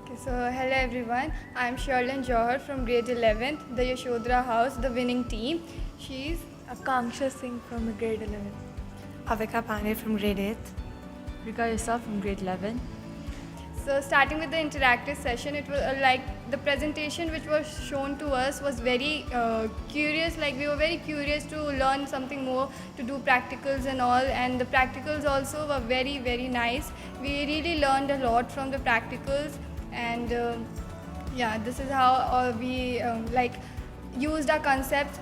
Okay, so hello everyone. I'm Sharlan Johar from grade 11th, the Yashodhara House, the winning team. She's Akanksha Singh from grade 11. Avika Pandey from grade 8th. Rika yourself from grade 11. So starting with the interactive session, it was like the presentation which was shown to us was very curious. Like we were very curious to learn something more, to do practicals and all. And the practicals also were very nice. We really learned a lot from the practicals, and yeah, this is how we used our concepts.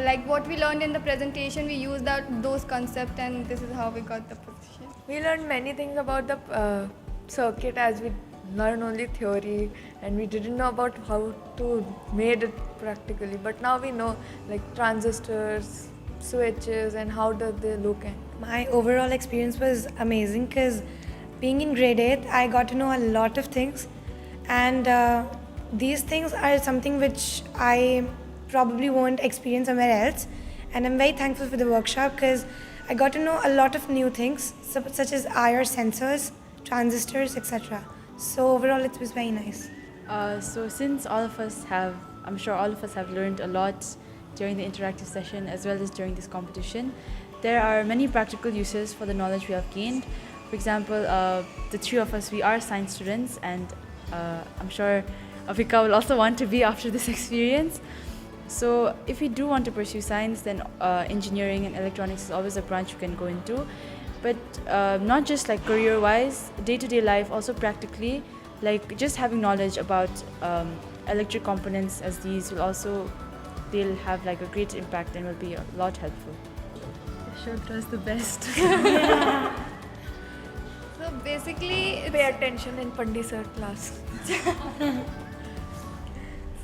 Like what we learned in the presentation, we used those concepts, and this is how we got the position. We learned many things about the circuit, as we learned only theory and we didn't know about how to made it practically, but now we know like transistors, switches, and how do they look. And My overall experience was amazing because being in grade 8, I got to know a lot of things, and these things are something which I probably won't experience somewhere else, and I'm very thankful for the workshop because I got to know a lot of new things such as IR sensors, transistors, etc. So overall it was very nice. So since I'm sure all of us have learned a lot during the interactive session as well as during this competition, there are many practical uses for the knowledge we have gained. For example, the three of us, we are science students, and I'm sure Avika will also want to be after this experience. So if you do want to pursue science, then engineering and electronics is always a branch you can go into. But not just like career-wise, day-to-day life, also practically, like just having knowledge about electric components as these they'll have like a great impact and will be a lot helpful. Yashodhara is the best. So basically, Pay attention in Pandit sir class.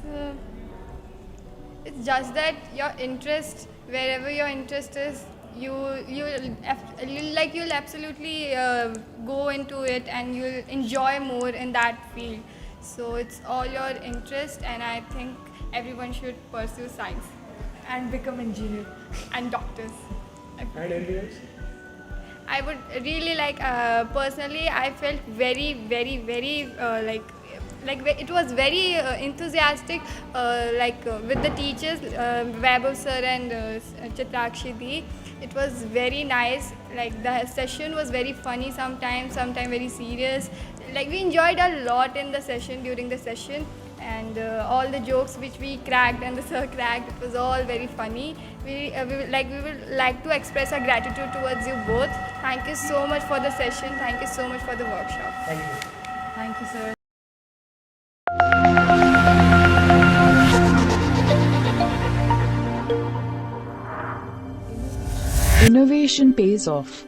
So it's just that your interest, wherever your interest is, you'll absolutely go into it, and you'll enjoy more in that field. So it's all your interest, and I think everyone should pursue science And become engineer. and doctors. And anything else? I would really like, personally, I felt very it was very enthusiastic, with the teachers, Vaibhav sir and Chitrakshi Di. It was very nice. Like the session was very funny sometimes very serious. Like we enjoyed a lot in the session, during the session, and all the jokes which we cracked and the sir cracked, it was all very funny. We would like to express our gratitude towards you both. Thank you so much for the session. Thank you so much for the workshop. Thank you. Thank you, sir. Innovation pays off.